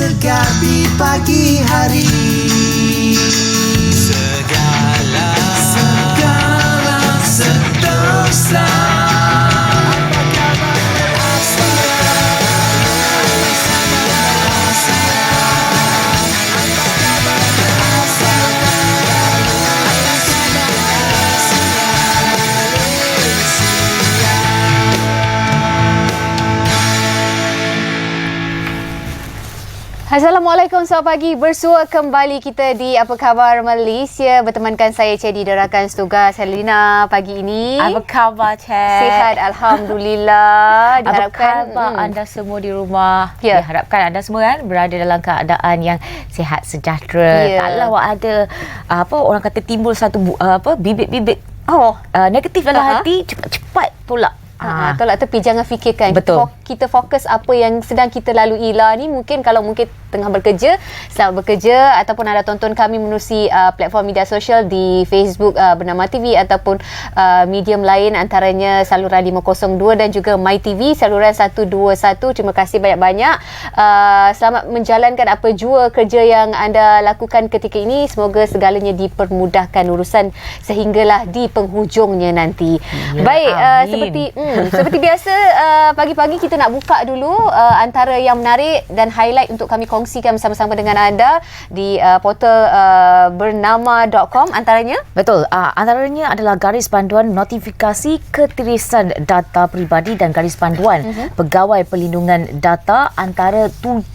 segar di pagi hari. Segala sentosa. Assalamualaikum, selamat pagi. Bersua kembali kita di Apa Khabar Malaysia. Bertemankan saya Cedi dan rakan setugas Helena pagi ini. Apa khabar, Cik? Sihat, Alhamdulillah. Apa khabar anda semua di rumah? Ya. Diharapkan anda semua kan berada dalam keadaan yang sihat sejahtera. Ya. Taklah ada orang kata timbul satu bibit-bibit negatif dalam hati, cepat-cepat tolak. Tolak tepi, jangan fikirkan. Betul. Kita fokus apa yang sedang kita lalui lah ni. Mungkin tengah bekerja, selamat bekerja, ataupun anda tonton kami menerusi platform media sosial di Facebook Bernama TV ataupun medium lain antaranya saluran 502 dan juga MyTV saluran 121. Terima kasih banyak-banyak. Selamat menjalankan apa jua kerja yang anda lakukan ketika ini. Semoga segalanya dipermudahkan urusan sehinggalah di penghujungnya nanti. Ya, Baik, amin. seperti biasa pagi-pagi kita nak buka dulu antara yang menarik dan highlight untuk kami kongsikan bersama-sama dengan anda di portal bernama.com antaranya. Betul. Antaranya adalah garis panduan notifikasi ketirisan data peribadi dan garis panduan pegawai perlindungan data antara 7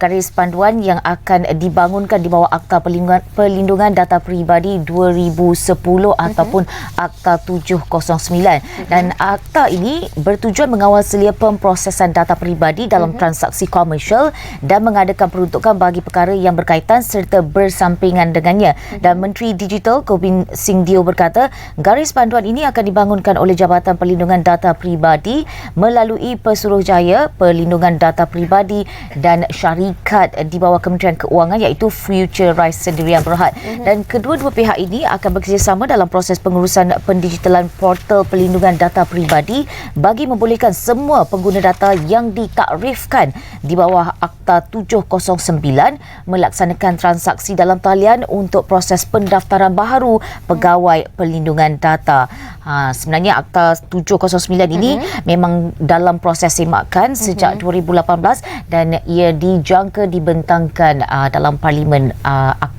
garis panduan yang akan dibangunkan di bawah Akta Perlindungan Data Peribadi 2010 ataupun Akta 709. Dan akta ini bertujuan mengawal selia pemprosesan data peribadi dalam transaksi komersial dan mengadakan peruntukan bagi perkara yang berkaitan serta bersampingan dengannya. Dan Menteri Digital Gobind Singh Dio berkata, garis panduan ini akan dibangunkan oleh Jabatan Perlindungan Data Peribadi melalui Pesuruhjaya Perlindungan Data Peribadi dan syarikat di bawah Kementerian Keuangan iaitu Future Rise Sendirian Berhad. Dan kedua-dua pihak ini akan bekerjasama dalam proses pengurusan pendigitalan portal perlindungan data peribadi bagi membolehkan semua pengguna data yang ditakrifkan di bawah Akta 709 melaksanakan transaksi dalam talian untuk proses pendaftaran baharu pegawai perlindungan data. Sebenarnya Akta 709 ini memang dalam proses semakan sejak 2018 dan ia dijangka dibentangkan dalam parlimen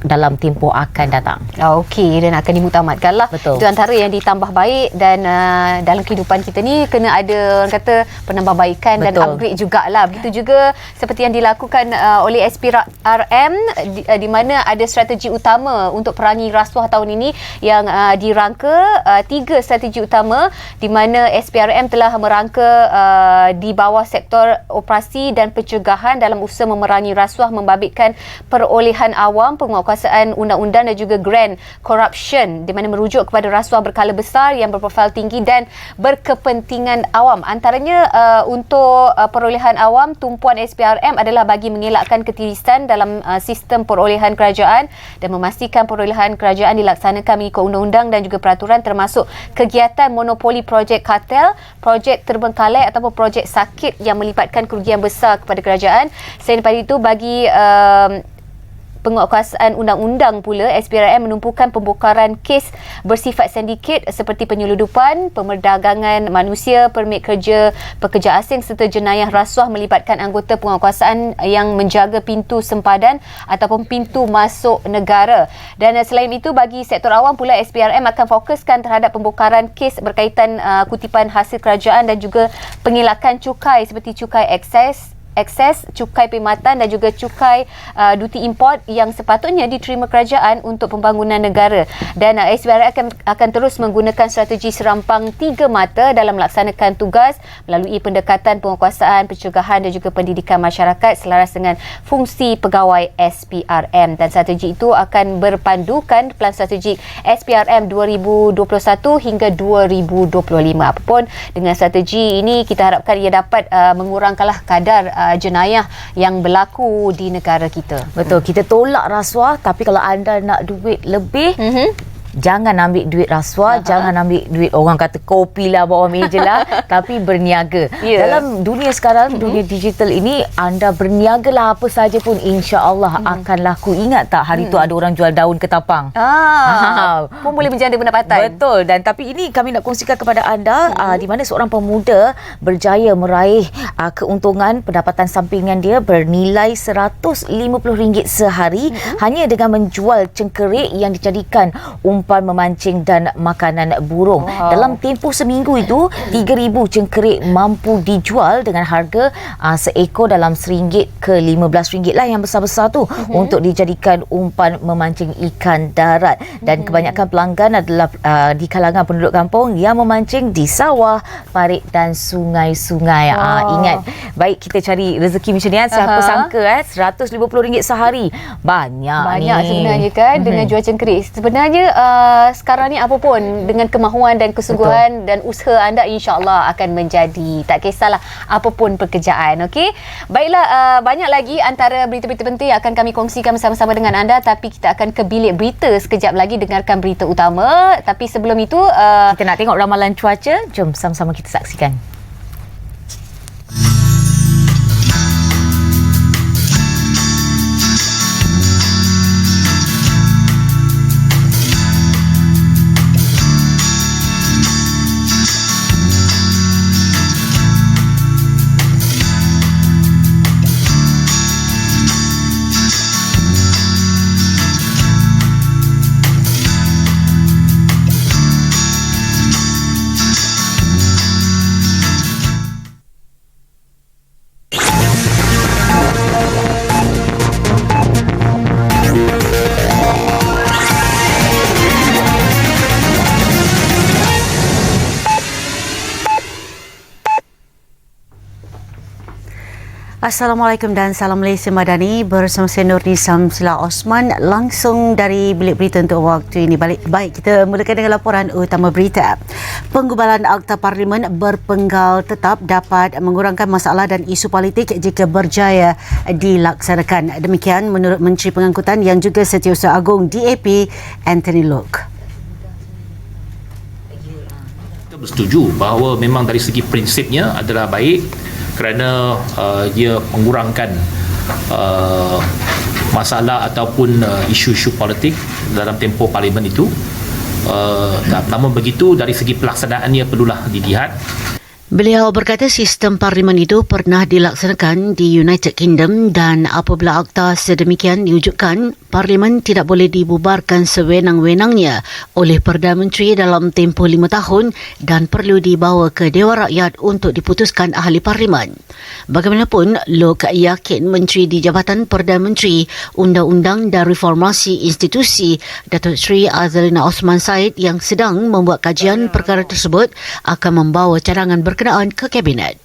dalam tempoh akan datang. Okey, dan akan dimuktamadkan lah. Betul. Itu antara yang ditambah baik dan dalam kehidupan kita ni kena ada orang kata penambahbaikan dan upgrade jugalah. Begitu juga seperti yang dilakukan oleh SPRM di mana ada strategi utama untuk perangi rasuah tahun ini yang dirangka 3 strategi utama di mana SPRM telah merangka di bawah sektor operasi dan pencegahan dalam usaha memerangi rasuah membabitkan perolehan awam, penguatkuasaan undang-undang dan juga grand corruption di mana merujuk kepada rasuah berkala besar yang berprofil tinggi dan berkepentingan awam. Antaranya untuk perolehan awam, tumpuan SPRM adalah bagi mengelakkan ketirisan dalam sistem perolehan kerajaan dan memastikan perolehan kerajaan dilaksanakan mengikut undang-undang dan juga peraturan termasuk kegiatan monopoli projek kartel, projek terbengkalai ataupun projek sakit yang melibatkan kerugian besar kepada kerajaan. Selain daripada itu, bagi penguatkuasaan undang-undang pula, SPRM menumpukan pembongkaran kes bersifat sindiket seperti penyeludupan, pemerdagangan manusia, permit kerja, pekerja asing serta jenayah rasuah melibatkan anggota penguatkuasaan yang menjaga pintu sempadan ataupun pintu masuk negara. Dan selain itu, bagi sektor awam pula, SPRM akan fokuskan terhadap pembongkaran kes berkaitan kutipan hasil kerajaan dan juga pengelakan cukai seperti cukai ekses, cukai perkhidmatan dan juga cukai duty import yang sepatutnya diterima kerajaan untuk pembangunan negara. Dan SPRM akan terus menggunakan strategi serampang 3 mata dalam melaksanakan tugas melalui pendekatan penguatkuasaan, pencegahan dan juga pendidikan masyarakat selaras dengan fungsi pegawai SPRM. Dan strategi itu akan berpandukan Pelan Strategik SPRM 2021 hingga 2025. Apapun dengan strategi ini, kita harapkan ia dapat mengurangkanlah kadar jenayah yang berlaku di negara kita. Betul, kita tolak rasuah, tapi kalau anda nak duit lebih, jangan ambil duit rasuah, jangan ambil duit orang kata kopi lah bawah meja lah, tapi berniaga. Dalam dunia sekarang, dunia digital ini, anda berniaga lah apa saja pun, insya-Allah akan laku. Ingat tak hari tu ada orang jual daun ketapang? Pun boleh menjana pendapatan. Betul. Dan tapi ini kami nak kongsikan kepada anda di mana seorang pemuda berjaya meraih keuntungan pendapatan sampingan dia bernilai RM150 sehari hanya dengan menjual cengkerik yang dijadikan umpan memancing dan makanan burung. Dalam tempoh seminggu itu 3,000 cengkerik mampu dijual dengan harga seekor dalam RM1 ke RM15 lah, yang besar-besar tu, untuk dijadikan umpan memancing ikan darat. Dan kebanyakan pelanggan adalah di kalangan penduduk kampung yang memancing di sawah, parit dan sungai-sungai. Ingat, baik kita cari rezeki macam ni kan, siapa sangka RM150 sehari. Banyak ni sebenarnya kan dengan jual cengkerik. Sebenarnya sekarang ni apa pun dengan kemahuan dan kesungguhan dan usaha anda, insya-Allah akan menjadi. Tak kisahlah apa pun pekerjaan. Okey. Baiklah, banyak lagi antara berita-berita penting yang akan kami kongsikan bersama-sama dengan anda, tapi kita akan ke bilik berita sekejap lagi dengarkan berita utama. Tapi sebelum itu kita nak tengok ramalan cuaca. Jom sama-sama kita saksikan. Assalamualaikum dan salam Malaysia Madani, bersama saya Nurni Samsila Osman langsung dari bilik berita untuk waktu ini. Baik, kita mulakan dengan laporan utama berita. Penggubalan Akta Parlimen berpenggal tetap dapat mengurangkan masalah dan isu politik jika berjaya dilaksanakan. Demikian menurut Menteri Pengangkutan yang juga Setiausaha Agung DAP, Anthony Loke. Kita bersetuju bahawa memang dari segi prinsipnya adalah baik kerana ia mengurangkan masalah ataupun isu-isu politik dalam tempoh parlimen itu. Namun begitu, dari segi pelaksanaannya perlulah dilihat. Beliau berkata sistem parlimen itu pernah dilaksanakan di United Kingdom dan apabila akta sedemikian diwujudkan, parlimen tidak boleh dibubarkan sewenang-wenangnya oleh Perdana Menteri dalam tempoh 5 tahun dan perlu dibawa ke Dewan Rakyat untuk diputuskan ahli parlimen. Bagaimanapun, Loke yakin Menteri di Jabatan Perdana Menteri, Undang-Undang dan Reformasi Institusi, Datuk Seri Azalina Osman Said yang sedang membuat kajian perkara tersebut akan membawa cadangan berkenaan ke Kabinet.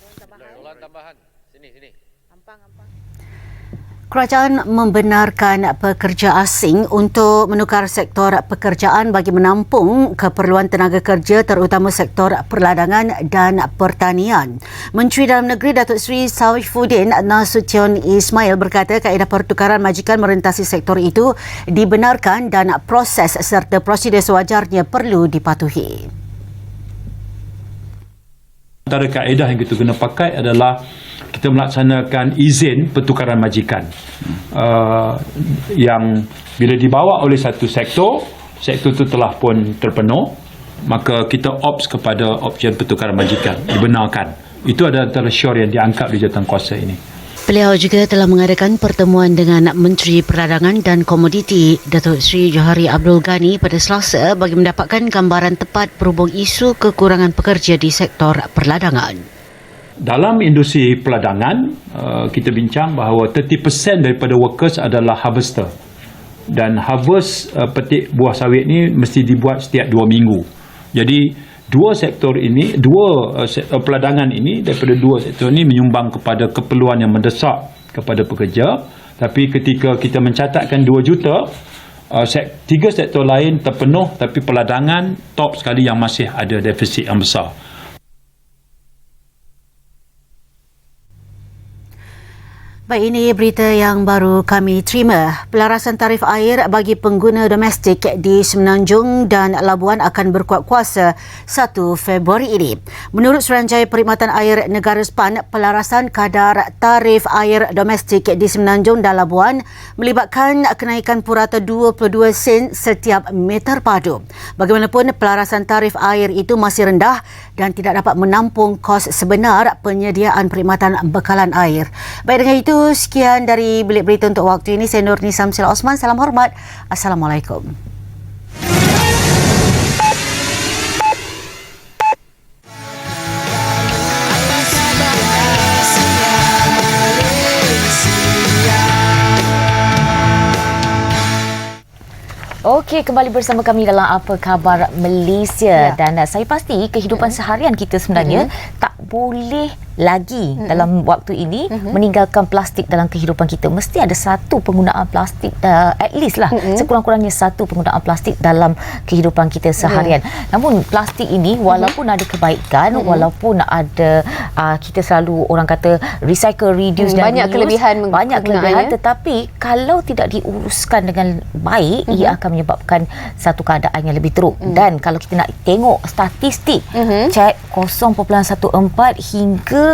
Kerajaan membenarkan pekerja asing untuk menukar sektor pekerjaan bagi menampung keperluan tenaga kerja terutama sektor perladangan dan pertanian. Menteri Dalam Negeri Datuk Seri Saifuddin Nasution Ismail berkata kaedah pertukaran majikan merentasi sektor itu dibenarkan dan proses serta prosedur sewajarnya perlu dipatuhi. Antara kaedah yang kita kena pakai adalah kita melaksanakan izin pertukaran majikan yang bila dibawa oleh satu sektor itu telah pun terpenuh, maka kita ops kepada option pertukaran majikan dibenarkan. Itu adalah antara syor yang diangkat di jawatankuasa ini. Beliau juga telah mengadakan pertemuan dengan Menteri Perdagangan dan Komoditi Datuk Seri Johari Abdul Ghani pada Selasa bagi mendapatkan gambaran tepat berhubung isu kekurangan pekerja di sektor perladangan. Dalam industri perladangan, kita bincang bahawa 30% daripada workers adalah harvester. Dan harvest petik buah sawit ni mesti dibuat setiap 2 minggu. Jadi dua sektor ini, sektor perladangan ini, daripada dua sektor ini menyumbang kepada keperluan yang mendesak kepada pekerja. Tapi ketika kita mencatatkan 2 juta, 3 sektor lain terpenuh, tapi perladangan top sekali yang masih ada defisit yang besar. Baik, ini berita yang baru kami terima. Pelarasan tarif air bagi pengguna domestik di Semenanjung dan Labuan akan berkuat kuasa 1 Februari ini. Menurut Suruhanjaya Perkhidmatan Air Negara SPAN, pelarasan kadar tarif air domestik di Semenanjung dan Labuan melibatkan kenaikan purata 22 sen setiap meter padu. Bagaimanapun, pelarasan tarif air itu masih rendah dan tidak dapat menampung kos sebenar penyediaan perkhidmatan bekalan air. Baik, dengan itu sekian dari Bilik Berita untuk waktu ini. Saya Nurni Samsila Osman. Salam hormat. Assalamualaikum. Okey, kembali bersama kami dalam Apa Khabar Malaysia. Dan saya pasti kehidupan seharian kita sebenarnya tak boleh lagi dalam waktu ini meninggalkan plastik dalam kehidupan kita. Mesti ada satu penggunaan plastik, at least lah, sekurang-kurangnya satu penggunaan plastik dalam kehidupan kita seharian. Namun plastik ini walaupun ada kebaikan, walaupun ada kita selalu orang kata recycle, reduce dan banyak reuse, kelebihan kelebihan, tetapi kalau tidak diuruskan dengan baik, ia akan menyebabkan satu keadaan yang lebih teruk. Dan kalau kita nak tengok statistik, cek 0.14 hingga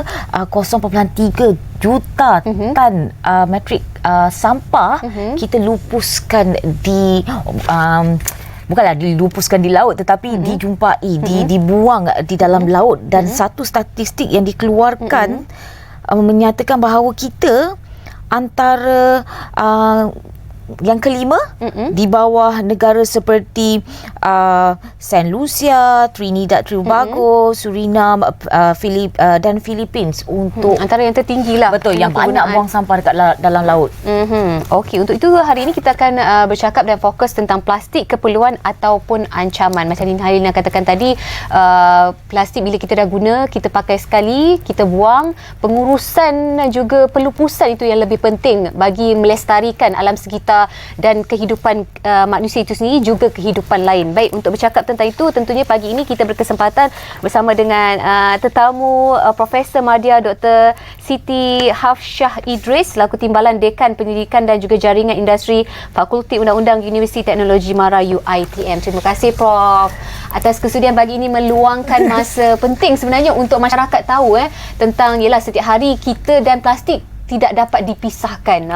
0.3 juta tan metrik sampah kita lupuskan di bukanlah dilupuskan di laut, tetapi dijumpai, dibuang di dalam laut. Dan satu statistik yang dikeluarkan menyatakan bahawa kita antara yang kelima di bawah negara seperti Saint Lucia, Trinidad Tobago, Suriname dan Philippines untuk antara yang tertinggi lah. Betul, yang banyak buang sampah dekat dalam laut. Okey, untuk itu hari ini kita akan bercakap dan fokus tentang plastik, keperluan ataupun ancaman. Macam Halina katakan tadi, plastik bila kita dah guna, kita pakai sekali, kita buang. Pengurusan dan juga pelupusan itu yang lebih penting bagi melestarikan alam sekitar dan kehidupan manusia itu sendiri, juga kehidupan lain. Baik, untuk bercakap tentang itu, tentunya pagi ini kita berkesempatan bersama dengan tetamu Profesor Madya Dr. Siti Hafsyah Idris selaku Timbalan Dekan Pendidikan dan juga Jaringan Industri Fakulti Undang-Undang Universiti Teknologi Mara UiTM. Terima kasih Prof atas kesudian pagi ini meluangkan masa penting sebenarnya untuk masyarakat tahu tentang setiap hari kita dan plastik tidak dapat dipisahkan.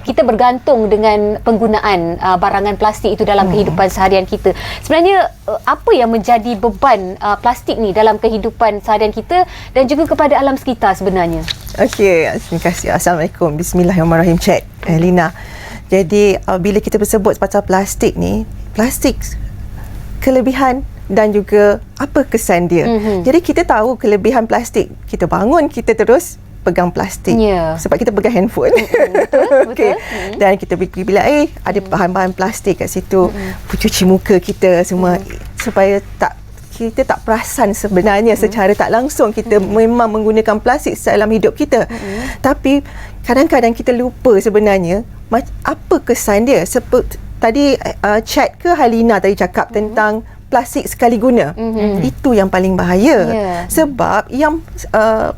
Kita bergantung dengan penggunaan barangan plastik itu dalam kehidupan seharian kita. Sebenarnya apa yang menjadi beban plastik ni dalam kehidupan seharian kita dan juga kepada alam sekitar sebenarnya? Okey, terima kasih. Assalamualaikum. Bismillahirrahmanirrahim. Cik Lina. Jadi bila kita bersebut pasal plastik ni, plastik kelebihan dan juga apa kesan dia. Jadi kita tahu kelebihan plastik. Kita bangun, kita terus pegang plastik sebab kita pegang handphone. Betul. Okay. Dan kita pergi bilik air, ada bahan-bahan plastik kat situ. Cuci muka kita semua supaya kita tak perasan sebenarnya secara tak langsung kita memang menggunakan plastik dalam hidup kita. Tapi kadang-kadang kita lupa sebenarnya apa kesan dia. Tadi chat ke Halina tadi cakap tentang plastik sekali guna. Itu yang paling bahaya. Sebab yang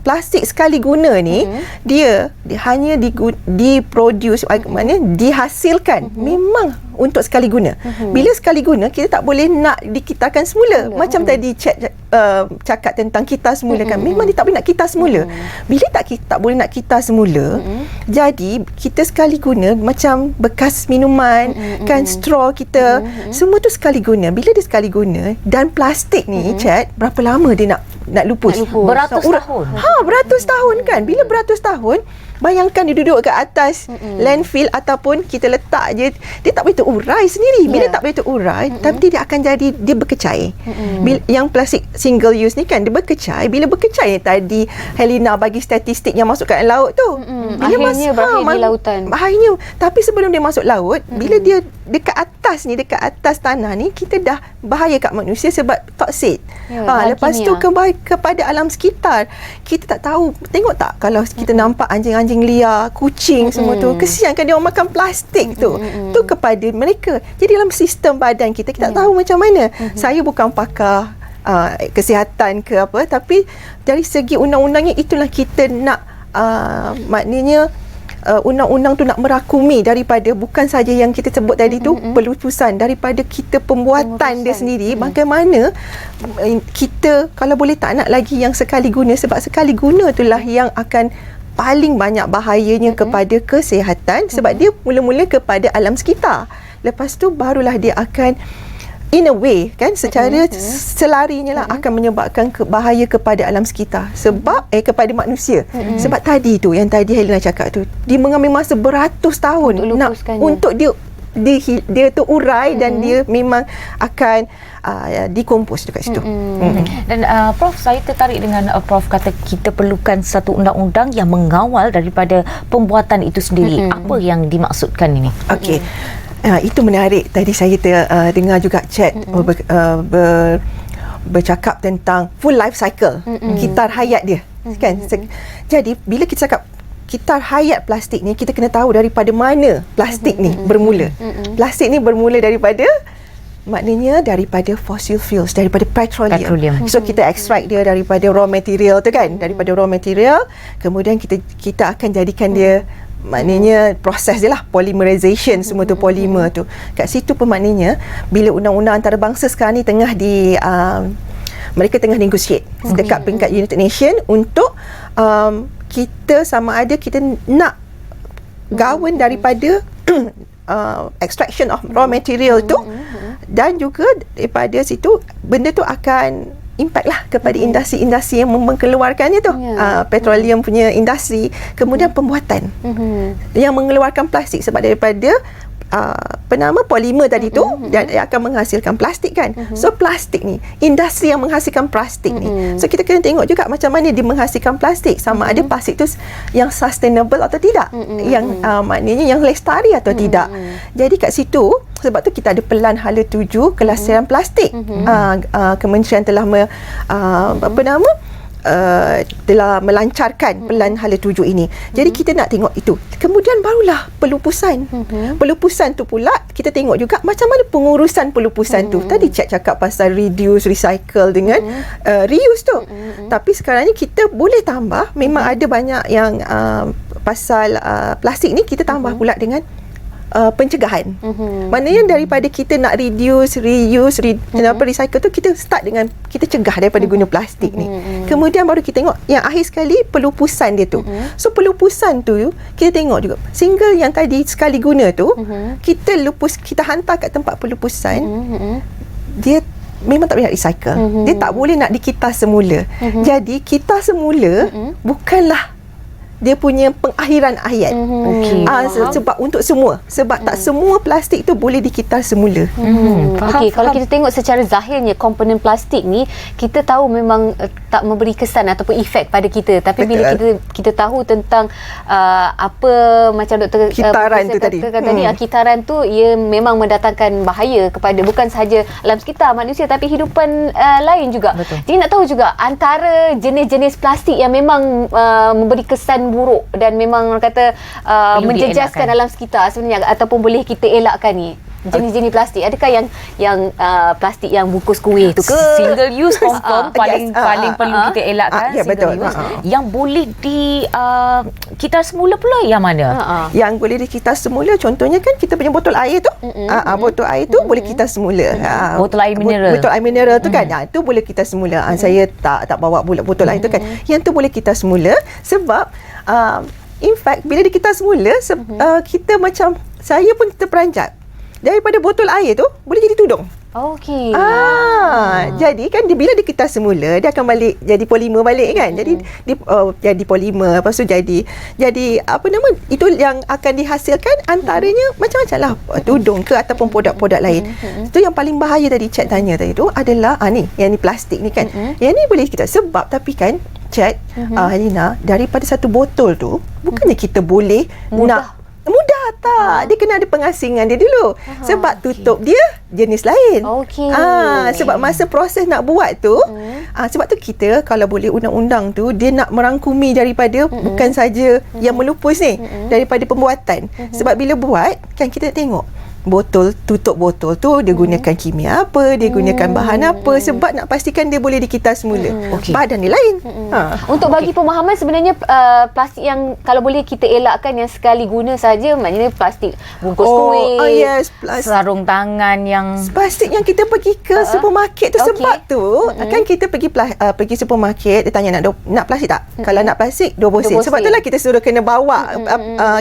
plastik sekali guna ni dia hanya diproduce, maknanya dihasilkan memang untuk sekali guna. Bila sekali guna, kita tak boleh nak dikitarkan semula. Macam tadi cakap tentang kitar semula kan. Memang dia tak boleh nak kitar semula. Bila tak boleh nak kitar semula, jadi kita sekali guna macam bekas minuman, kan straw kita, semua tu sekali guna. Bila dia sekali guna dan plastik ni, berapa lama dia nak lupus? Beratus tahun. Beratus tahun kan. Bila beratus tahun, bayangkan dia duduk kat atas landfill ataupun kita letak je, dia tak boleh terurai sendiri. Bila tak boleh terurai, tapi dia akan jadi, dia berkecai. Yang plastik single use ni kan, dia berkecai. Bila berkecai tadi Helena bagi statistik yang masuk kat laut tu, akhirnya berakhir di lautan. Bahayanya. Tapi sebelum dia masuk laut, bila dia dekat atas tanah ni, kita dah bahaya kat manusia sebab toksik. Lepas tu kepada alam sekitar, kita tak tahu. Tengok tak kalau kita nampak anjing-anjing liar, kucing semua tu, kesian kan dia orang makan plastik tu. Tu kepada mereka. Jadi dalam sistem badan kita tak tahu macam mana. Saya bukan pakar kesihatan ke apa, tapi dari segi undang-undangnya itulah kita nak maknanya undang-undang tu nak merakumi daripada bukan saja yang kita sebut tadi tu pelupusan, daripada kita pembuatan dia sendiri, bagaimana kita kalau boleh tak nak lagi yang sekali guna, sebab sekali guna itulah yang akan paling banyak bahayanya kepada kesihatan, sebab dia mula-mula kepada alam sekitar, lepas tu barulah dia akan in a way kan, secara selarinya lah akan menyebabkan bahaya kepada alam sekitar, sebab kepada manusia. Sebab tadi tu yang tadi Helena cakap tu, dia mengambil masa beratus tahun untuk dia tu urai dan dia memang akan dikompos dekat situ. Dan Prof, saya tertarik dengan Prof kata kita perlukan satu undang-undang yang mengawal daripada pembuatan itu sendiri. Apa yang dimaksudkan ini? Okey. Itu menarik. Tadi saya dengar juga chat bercakap tentang full life cycle, kitar hayat dia kan. Jadi bila kita cakap kitar hayat plastik ni, kita kena tahu daripada mana plastik ni bermula. Plastik ni bermula daripada, maknanya daripada fossil fuels, daripada petroleum. So kita extract dia daripada raw material tu kan, daripada raw material, kemudian kita akan jadikan dia, maknanya proses dia lah, polymerization, semua tu polimer tu. Kat situ pun maknanya bila undang-undang antarabangsa sekarang ni tengah mereka tengah negotiate dekat peringkat United Nations untuk kita sama ada kita nak gawan daripada extraction of raw material tu, dan juga daripada situ benda tu akan impact lah kepada industri-industri yang mengeluarkannya tu, petroleum punya industri, kemudian pembuatan yang mengeluarkan plastik, sebab daripada polimer tadi tu dan akan menghasilkan plastik kan. So plastik ni, industri yang menghasilkan plastik ni, so kita kena tengok juga macam mana dia menghasilkan plastik, sama ada plastik tu yang sustainable atau tidak, yang maknanya yang lestari atau tidak. Jadi kat situ, sebab tu kita ada Pelan Hala 7 kelestarian plastik. Kementerian telah telah melancarkan Pelan Hala 7 ini. Jadi kita nak tengok itu. Kemudian barulah pelupusan. Pelupusan tu pula kita tengok juga macam mana pengurusan pelupusan tu. Tadi cakap pasal reduce, recycle dengan reuse tu. Tapi sekarang ni kita boleh tambah, memang ada banyak yang pasal plastik ni kita tambah pula dengan pencegahan. Maknanya daripada kita nak reduce, reuse, recycle tu, kita start dengan kita cegah daripada guna plastik ni. Kemudian baru kita tengok yang akhir sekali pelupusan dia tu. So pelupusan tu kita tengok juga single yang tadi sekali guna tu, kita lupus, kita hantar kat tempat pelupusan, dia memang tak boleh nak recycle. Dia tak boleh nak dikitas semula. Jadi kitas semula bukanlah dia punya pengakhiran hayat. Sebab untuk semua, sebab tak semua plastik tu boleh dikitas semula. Kalau kita tengok secara zahirnya komponen plastik ni, kita tahu memang tak memberi kesan ataupun efek pada kita, tapi bila kita tahu tentang apa macam doktor kitaran tu tadi, kitaran tu ia memang mendatangkan bahaya kepada bukan sahaja alam sekitar manusia, tapi hidupan lain juga. Jadi nak tahu juga antara jenis-jenis plastik yang memang memberi kesan buruk dan memang orang kata menjejaskan alam sekitar sebenarnya, ataupun boleh kita elakkan ni, jenis-jenis plastik. Adakah yang plastik yang bungkus kuih tu ke? Single use confirm paling perlu kita elakkan. Betul. Yang boleh dikitas semula pula yang mana? Yang boleh dikitas semula contohnya kan kita punya botol air tu. Botol air tu boleh kitas semula. Botol air mineral. Botol air mineral tu kan. Tu boleh kitas semula. Saya tak bawa botol air tu kan. Yang tu boleh kitas semula sebab in fact bila dikitas semula kita macam, saya pun terperanjat, daripada botol air tu boleh jadi tudung. Jadi kan bila dikitas semula, dia akan balik jadi polimer balik kan. Jadi jadi polimer, lepas tu jadi apa nama itu yang akan dihasilkan antaranya macam-macam lah, tudung ke ataupun produk-produk lain. Itu yang paling bahaya tadi chat tanya tadi tu adalah yang ni plastik ni kan. Yang ni boleh kita sebab, tapi kan chat Helena, daripada satu botol tu bukannya kita boleh mudah tak. Dia kena ada pengasingan dia dulu. Sebab tutup dia jenis lain. Sebab masa proses nak buat tu, sebab tu kita kalau boleh undang-undang tu dia nak merangkumi daripada bukan saja yang melupus ni, daripada pembuatan. Sebab bila buat kan kita nak tengok botol, tutup botol tu dia gunakan kimia apa, dia gunakan bahan apa, sebab nak pastikan dia boleh dikitas semula. Badan dia lain. Untuk bagi pemahaman, sebenarnya plastik yang kalau boleh kita elakkan yang sekali guna saja, maknanya plastik bungkus kuih. Yes, Sarung tangan yang plastik yang kita pergi ke supermarket tu. Sebab tu kan kita pergi supermarket, dia tanya nak plastik tak? Kalau nak plastik 20 sen. Sebab itulah kita suruh kena bawa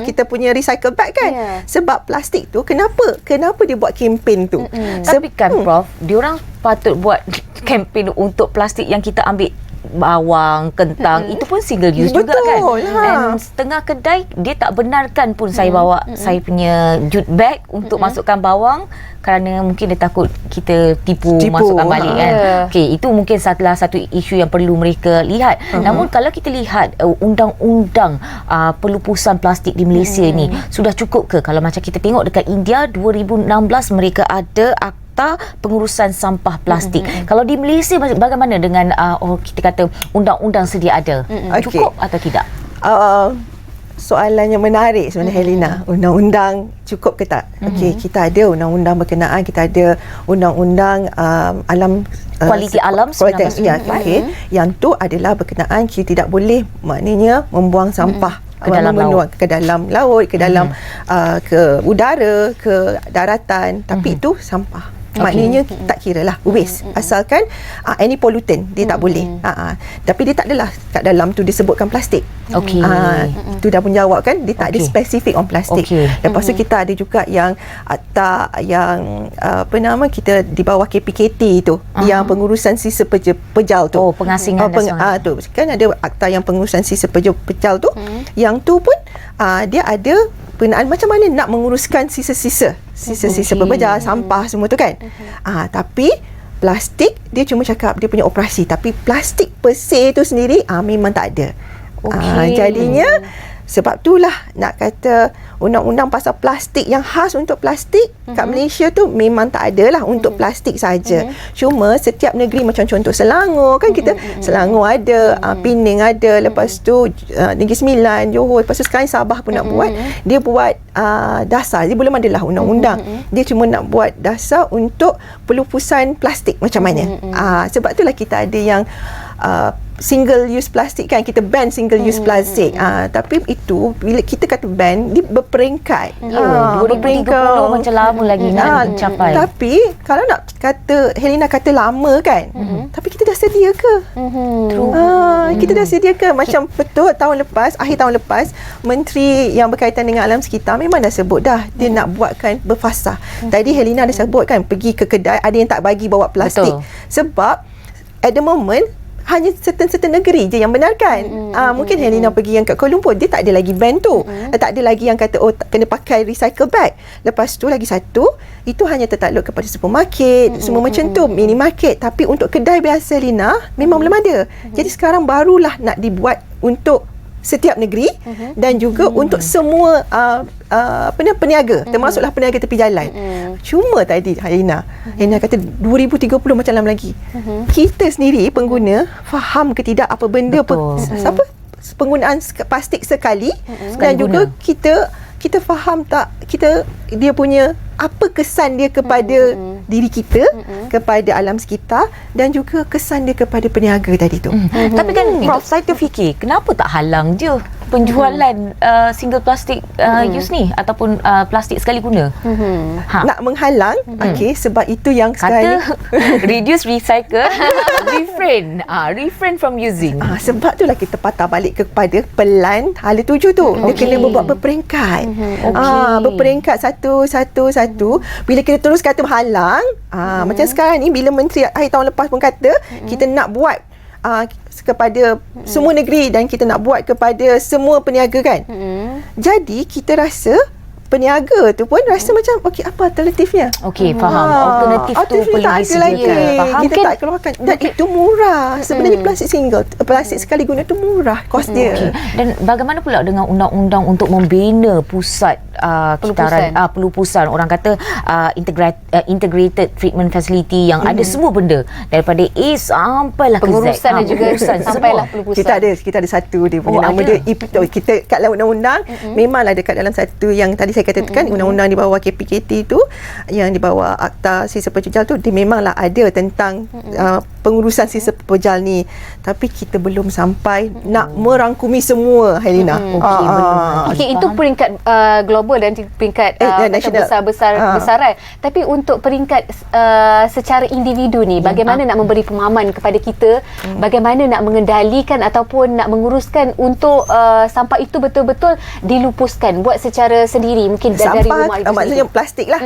kita punya recycle bag kan. Sebab plastik tu kenapa dia buat kempen tu? tapi kan Prof, diorang patut buat kempen untuk plastik yang kita ambil bawang, kentang, itu pun single use juga kan. Dan setengah kedai dia tak benarkan pun saya bawa saya punya jute bag untuk masukkan bawang, kerana mungkin dia takut kita tipu masukkan balik kan. Okey, itu mungkin salah satu isu yang perlu mereka lihat. Namun kalau kita lihat undang-undang pelupusan plastik di Malaysia ni sudah cukup ke? Kalau macam kita tengok dekat India 2016 mereka ada pengurusan sampah plastik. Kalau di Malaysia bagaimana dengan kita kata undang-undang sedia ada? Cukup atau tidak? Soalan yang menarik sebenarnya, Helena. Undang-undang cukup ke tak? Okey, kita ada undang-undang berkenaan, kita ada undang-undang alam kualiti alam 1995. Ya, okey. Yang tu adalah berkenaan kita tidak boleh maknanya membuang sampah ke dalam laut, ke dalam ke udara, ke daratan, tapi itu sampah. Maknanya tak kira lah waste, asalkan any pollutant dia tak boleh. Tapi dia tak adalah kat dalam tu disebutkan plastik. Itu dah pun jawab kan, dia tak ada spesifik on plastik. Lepas tu kita ada juga yang kita di bawah KPKT tu, yang pengurusan sisa pejal tu. Pengasingan tu kan ada akta yang pengurusan sisa pejal tu. Yang tu pun dia ada berkenaan macam mana nak menguruskan sisa-sisa pepejal, sampah semua tu kan. Tapi plastik dia cuma cakap dia punya operasi, tapi plastik per se tu sendiri memang tak ada. Jadinya sebab itulah nak kata undang-undang pasal plastik yang khas untuk plastik kat Malaysia tu memang tak ada lah, untuk plastik saja. Cuma setiap negeri, macam contoh Selangor kan, kita Selangor ada, Pening ada, lepas tu Negeri Sembilan, Johor, lepas tu sekarang Sabah pun nak buat. Dia buat dasar, dia belum adalah undang-undang. Dia cuma nak buat dasar untuk pelupusan plastik macam mana. Sebab itulah kita ada yang single use plastik kan, kita ban single use plastik. Tapi itu bila kita kata ban, dia berperingkat. 2030 macam lama lagi nak mencapai. Tapi kalau nak kata, Helena kata lama kan, tapi kita dah sedia ke? Kita dah sedia ke? Macam betul akhir tahun lepas, Menteri yang berkaitan dengan alam sekitar memang dah sebut dah, dia nak buatkan berfasah. Tadi Helena ada sebut kan, pergi ke kedai ada yang tak bagi bawa plastik. Sebab at the moment hanya certain negeri je yang benarkan. Mungkin Helena pergi yang kat Kuala Lumpur, dia tak ada lagi ban tu. Tak ada lagi yang kata kena pakai recycle bag. Lepas tu lagi satu, itu hanya tertakluk kepada supermarket, semua macam tu, minimarket. Tapi untuk kedai biasa, Helena, memang belum ada. Jadi sekarang barulah nak dibuat untuk setiap negeri dan juga untuk semua peniaga, termasuklah peniaga tepi jalan. Cuma tadi Helena kata 2030 macam lama lagi. Kita sendiri pengguna faham ke tidak apa benda penggunaan plastik sekali dan juga kita faham tak dia punya apa kesan dia kepada diri kita, kepada alam sekitar dan juga kesan dia kepada peniaga tadi tu. Tapi kan Prof, saya terfikir kenapa tak halang je penjualan single plastic use ni ataupun plastik sekali guna. Nak menghalang, sebab itu yang sekarang reduce, recycle, refrain from using. Sebab itulah kita patah balik kepada pelan hala 7 tu. Dia kena buat berperingkat. Berperingkat satu. Bila kita terus kata berhalang, macam sekarang ni bila Menteri akhir tahun lepas pun kata kita nak buat kepada semua negeri dan kita nak buat kepada semua peniaga kan. Jadi kita rasa peniaga tu pun rasa macam apa alternatifnya? Faham. Alternatif tu perlu disediakan. Kita tak keluarkan. Dan itu murah. Sebenarnya plastik sekali guna tu murah kos dia. Dan bagaimana pula dengan undang-undang untuk membina pusat pelupusan, orang kata integrated treatment facility yang ada semua benda daripada A sampailah ke Z. Pengurusan dan juga sampailah pelupusan. Kita ada satu dia punya nama dia kita kat dalam undang-undang memanglah dekat dalam satu yang tadi saya katakan undang-undang di bawah KPKT tu, yang di bawah Akta Sisa Pejal tu, dia memanglah ada tentang pengurusan sisa pejal ni, tapi kita belum sampai nak merangkumi semua, Helena. Okey, itu peringkat global dan peringkat nasional. besaran. Tapi untuk peringkat secara individu ni, bagaimana nak memberi pemahaman kepada kita, bagaimana nak mengendalikan ataupun nak menguruskan untuk sampah itu betul-betul dilupuskan, buat secara sendiri, mungkin dari rumah itu maksudnya sendiri. plastik lah.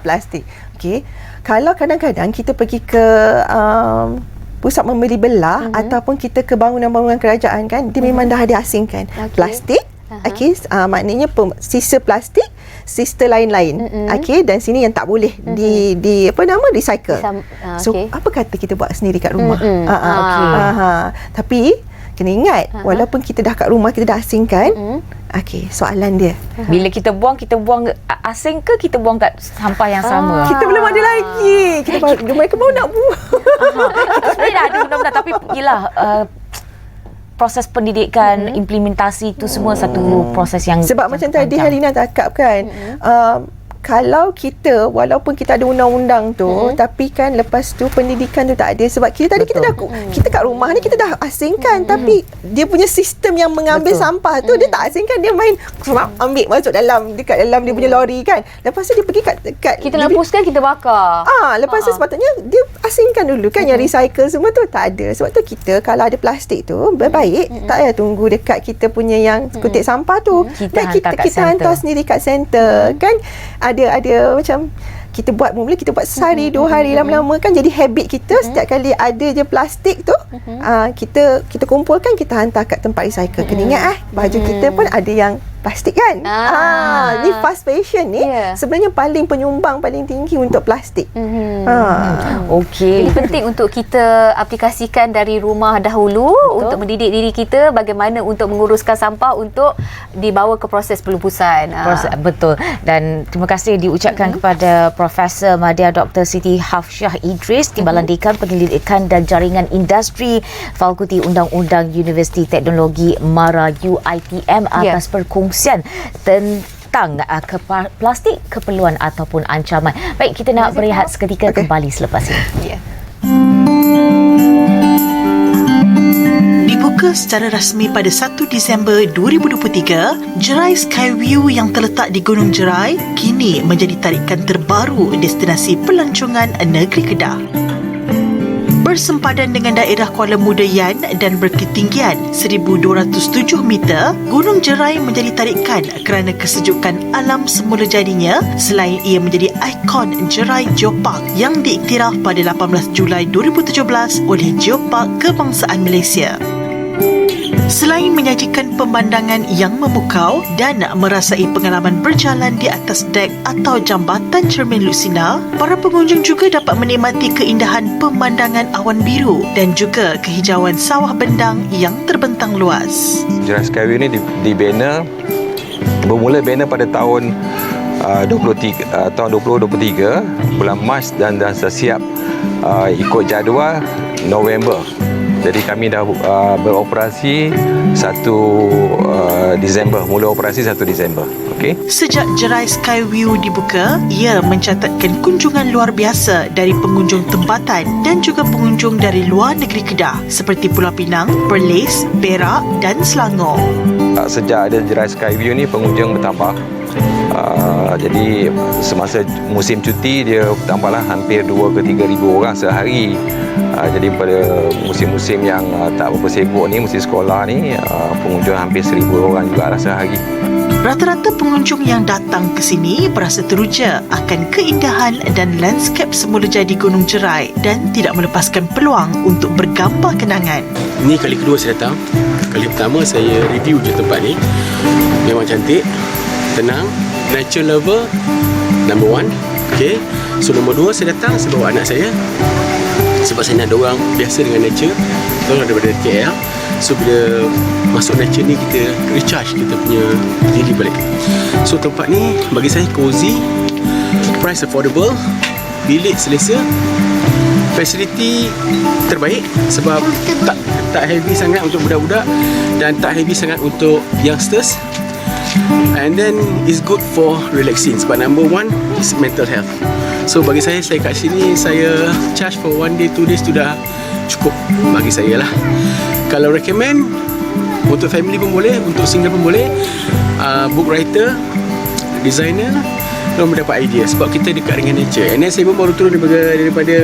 Plastik. Okey. Kalau kadang-kadang kita pergi ke pusat membeli belah ataupun kita ke bangunan-bangunan kerajaan kan, dia memang dah diasingkan plastik. Okey, maknanya sisa plastik, sisa lain-lain. Okey, dan sini yang tak boleh di recycle. So apa kata kita buat sendiri kat rumah? Tapi kena ingat, walaupun kita dah kat rumah, kita dah asingkan, okey, soalan dia, Bila kita buang asing ke kita buang kat sampah yang sama? kita belum ada lagi. Mereka baru nak buang. Kita sebenarnya dah ada undang-undang, tapi yelah, proses pendidikan, implementasi itu semua satu proses yang Sebab macam tadi Helena cakap kan, kalau kita, walaupun kita ada undang-undang tu, tapi kan lepas tu pendidikan tu tak ada. Sebab kita tadi kita kat rumah ni kita dah asingkan, tapi dia punya sistem yang mengambil sampah tu dia tak asingkan, dia main ambil masuk dekat dalam dia punya lori kan. Lepas tu dia pergi kat Kita lepaskan, kita bakar. Lepas tu sepatutnya dia asingkan dulu kan, yang recycle semua tu tak ada. Sebab tu kita kalau ada plastik tu baik tak payah tunggu dekat kita punya yang kutip sampah tu. Kita hantar sendiri kat center kan. Ada macam kita buat, mula kita buat sehari 2 hari, lama-lama kan jadi habit kita. Setiap kali ada je plastik tu, kita kumpulkan, kita hantar kat tempat recycle. Kena ingat baju kita pun ada yang plastik kan. Ni fast fashion ni sebenarnya paling penyumbang paling tinggi untuk plastik. Okey. Jadi penting untuk kita aplikasikan dari rumah dahulu untuk mendidik diri kita bagaimana untuk menguruskan sampah untuk dibawa ke proses pelupusan. Betul. Dan terima kasih diucapkan kepada Profesor Madya Dr. Siti Hafsyah Idris, Timbalan Dekan Penyelidikan dan Jaringan Industri Fakulti Undang-Undang Universiti Teknologi MARA UiTM atas perkongsian tentang plastik, keperluan ataupun ancaman. Baik, kita nak berehat seketika, kembali selepas ini. Dibuka secara rasmi pada 1 Disember 2023, Jerai Skyview yang terletak di Gunung Jerai kini menjadi tarikan terbaru destinasi pelancongan negeri Kedah. Bersempadan dengan daerah Kuala Mudayan dan berketinggian 1,207 meter, Gunung Jerai menjadi tarikan kerana kesejukan alam semula jadinya, selain ia menjadi ikon Jerai Geopark yang diiktiraf pada 18 Julai 2017 oleh Geopark Kebangsaan Malaysia. Selain menyajikan pemandangan yang memukau dan merasai pengalaman berjalan di atas dek atau jambatan cermin Lucina, para pengunjung juga dapat menikmati keindahan pemandangan awan biru dan juga kehijauan sawah bendang yang terbentang luas. Jerai Skyway ni bermula bina pada tahun 2023 bulan Mac dan dah siap ikut jadual November. Jadi kami dah beroperasi 1 Disember. Mula operasi 1 Disember. Okay. Sejak Jerai Skyview dibuka, ia mencatatkan kunjungan luar biasa dari pengunjung tempatan dan juga pengunjung dari luar negeri Kedah seperti Pulau Pinang, Perlis, Perak dan Selangor. Sejak ada Jerai Skyview ni, pengunjung bertambah. Jadi semasa musim cuti dia bertambahlah hampir 2 ke 3 ribu orang sehari. Jadi pada musim-musim yang tak berapa sibuk ni, musim sekolah ni, pengunjung hampir 1,000 orang jugalah sehari. Rata-rata pengunjung yang datang ke sini berasa teruja akan keindahan dan lanskap semula jadi Gunung Jerai dan tidak melepaskan peluang untuk bergambar kenangan. Ini kali kedua saya datang. Kali pertama saya review je tempat ni. Memang cantik, tenang, nature lover number 1. Okay. So nombor 2 saya datang, saya bawa anak saya. Sebab saya nak ada orang biasa dengan nature. Kita orang daripada KL. So bila masuk nature ni, kita recharge kita punya diri balik. So tempat ni bagi saya cozy, price affordable, bilik selesa, fasiliti terbaik sebab tak heavy sangat untuk budak-budak dan tak heavy sangat untuk youngsters. And then it's good for relaxing. Sebab number one is mental health. So bagi saya kat sini saya charge for 1 day 2 days sudah cukup bagi saya lah. Kalau recommend untuk family pun boleh, untuk single pun boleh, book writer, designer, orang mendapat idea sebab kita dekat dengan nature. And then saya pun baru turun daripada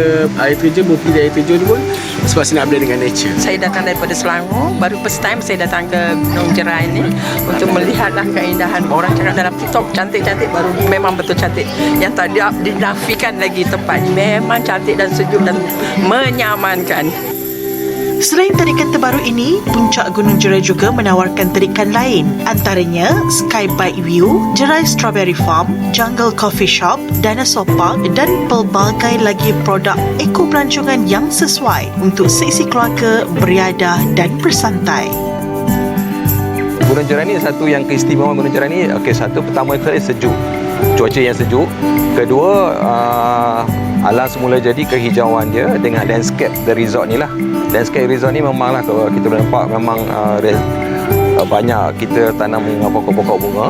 air terjun, baru pergi dari air terjun pun sebab saya nak blend dengan nature. Saya datang daripada Selangor, baru first time saya datang ke Gunung Jerai ni untuk melihatlah keindahan. Orang cakap dalam TikTok cantik-cantik, baru memang betul cantik. Yang tak dinafikan lagi tempat memang cantik dan sejuk dan menyamankan. Selain tarikan terbaru ini, puncak Gunung Jerai juga menawarkan tarikan lain, antaranya Sky Bike View, Jerai Strawberry Farm, Jungle Coffee Shop, Dinosaur Park dan pelbagai lagi produk eko pelancongan yang sesuai untuk seksi keluarga beriadah dan bersantai. Gunung Jerai ni satu yang keistimewaan Gunung Jerai ni, satu pertama sekali sejuk. Cuaca yang sejuk. Kedua, alam semula jadi kehijauan dia dengan landscape the resort ni lah. Landscape resort ni memanglah kalau kita boleh nampak memang banyak kita tanam pokok-pokok bunga.